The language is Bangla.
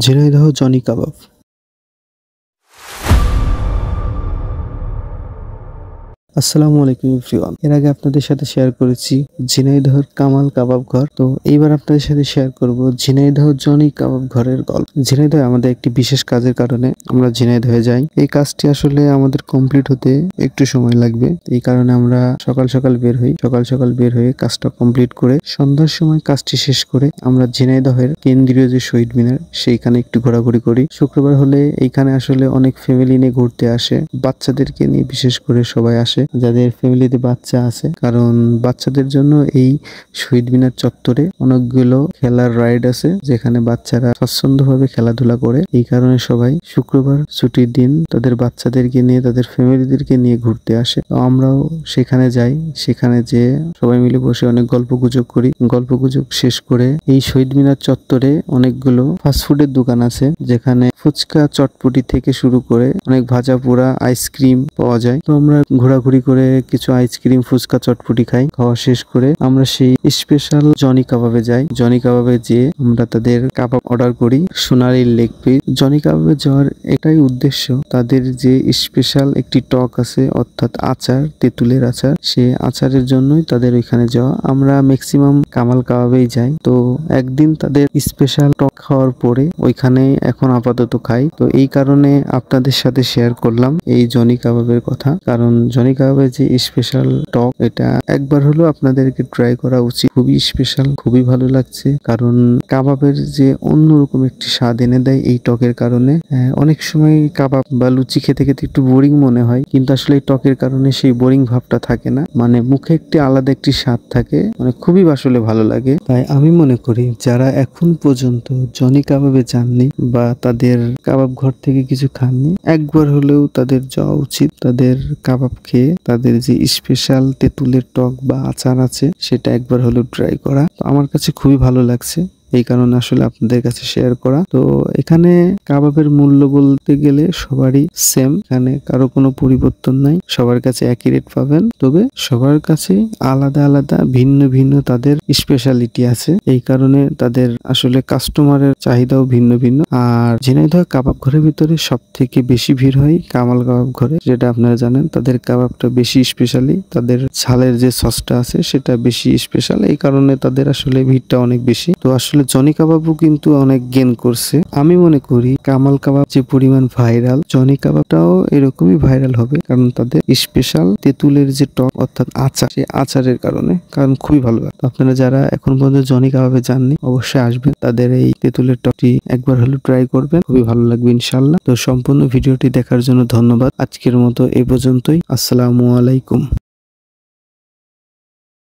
ঝিনাইদহ জনি কাবাব। আসসালামু আলাইকুম এভরিওয়ান। এর আগে আপনাদের সাথে শেয়ার করেছি ঝিনাইদহের কামাল কাবাব ঘর। তো এইবার আপনাদের সাথে শেয়ার করব ঝিনাইদহ জনি কাবাব ঘরের গল্প। ঝিনাইদহে আমাদের একটি বিশেষ কাজের কারণে আমরা ঝিনাইদহে যাই। এই কাজটি আসলে আমাদের কমপ্লিট হতে একটু সময় লাগবে। এই কারণে আমরা সকাল সকাল বের হয়ে কাজটা কমপ্লিট করে সন্ধ্যার সময় কাজটি শেষ করে আমরা ঝিনাইদহের কেন্দ্রীয় যে শহীদ মিনার সেইখানে একটু ঘোরাঘুরি করি। শুক্রবার হলে এইখানে আসলে অনেক ফ্যামিলি নিয়ে ঘুরতে আসে, বাচ্চাদেরকে নিয়ে বিশেষ করে সবাই আসে যাদের ফ্যামিলিতে বাচ্চা আছে, কারণ বাচ্চাদের জন্য এই শহীদ মিনার চত্বরে অনেকগুলো খেলার রাইড আছে যেখানে বাচ্চারা স্বচ্ছন্দভাবে খেলাধুলা করে। এই কারণে সবাই শুক্রবার ছুটির দিন তাদের বাচ্চাদেরকে নিয়ে তাদের ফ্যামিলিদেরকে নিয়ে ঘুরতে আসে। তো আমরাও সেখানে যাই, সেখানে যে সবাই মিলে বসে অনেক গল্পগুজব করি। গল্পগুজব শেষ করে এই শহীদ মিনার চত্বরে অনেকগুলো ফাস্টফুডের দোকান আছে যেখানে ফুচকা চটপটি থেকে শুরু করে অনেক ভাজা পোড়া আইসক্রিম পাওয়া যায়। তো আমরা ঘোরাঘুরি করে কিছু আইসক্রিম ফুচকা চটপটি খাই। খাওয়া শেষ করে আমরা সেই স্পেশাল জনি কাবাবে যাই। জনি কাবাবে যেয়ে আমরা তাদের কাবাব অর্ডার করি, সোনালী লেগ পিস। জনি কাবাবে যাওয়ার এটাই উদ্দেশ্য, তাদের যে স্পেশাল একটি টক আছে অর্থাৎ আচার, তেঁতুলের আচার, সে আচারের জন্যই তাদের ওইখানে যাওয়া। আমরা ম্যাক্সিমাম কামাল কাবাবেই যাই। তো একদিন তাদের স্পেশাল টক খাওয়ার পরে ওইখানে এখন আপাতত খাই। তো এই কারণে আপনাদের সাথে শেয়ার করলাম এই জনি কাবাবের কথা, কারণ জনি কাবাবের যে স্পেশাল টক এটা একবার হলেও আপনাদেরকে ট্রাই করা উচিত। খুবই স্পেশাল, খুবই ভালো লাগছে, কারণ কাবাবের যে অন্যরকম একটি স্বাদ এনে দেয় এই টকের কারণে। অনেক সময় কাবাব বা লুচি খেতে খেতে একটু বোরিং মনে হয়, কিন্তু আসলে এই টকের কারণে সেই বোরিং ভাবটা থাকে না, মানে মুখে একটি আলাদা একটি স্বাদ থাকে, মানে খুবই আসলে ভালো লাগে। তাই আমি মনে করি যারা এখন পর্যন্ত জনি কাবাবে যাননি বা তাদের কাবাব ঘর থেকে কিছু খাননি, একবার হলেও তাদের যাওয়া উচিত। তাদের কাবাব খেয়ে তাদের যে স্পেশাল তেঁতুলের টক বা আচার আছে সেটা একবার হলেও ট্রাই করা। তো আমার কাছে খুবই ভালো লাগছে, এই কারণে আসলে আপনাদের কাছে শেয়ার করা। তো এখানে কাবাবের মূল্য বলতে গেলে সবারই সেম, এখানে কারো কোনো পরিবর্তন নাই, সবার কাছে একই রেট পাবেন। তবে সবার কাছে আলাদা আলাদা ভিন্ন ভিন্ন তাদের স্পেশালিটি আছে, এই কারণে তাদের আসলে কাস্টমারের চাহিদাও ভিন্ন ভিন্ন। আর ঝিনাইদহ কাবাব ঘরের ভিতরে সব থেকে বেশি ভিড় হয় কামাল কাবাব ঘরে, যেটা আপনারা জানেন। তাদের কাবাবটা বেশি স্পেশালি, তাদের ঝালের যে সসটা আছে সেটা বেশি স্পেশাল, এই কারণে তাদের আসলে ভিড়টা অনেক বেশি। তো আসলে জনি কাবাবও কিন্তু অনেক গেইন করছে। আমি মনে করি কামাল কাবাব যে পরিমাণ ভাইরাল, জনি কাবাবটাও এরকমই ভাইরাল হবে, কারণ তাদের স্পেশাল তেঁতুলের যে টক অর্থাৎ আচার, সেই আচারের কারণে, কারণ খুবই ভালো লাগে। আপনারা যারা এখন পর্যন্ত জনি কাবাবে যাননি অবশ্যই আসবেন, তাদের এই তেঁতুলের টকটি একবার হলেও ট্রাই করবেন, খুবই ভালো লাগবে ইনশাল্লাহ। তো সম্পূর্ণ ভিডিওটি দেখার জন্য ধন্যবাদ। আজকের মতো এই পর্যন্তই। আসসালামু আলাইকুম।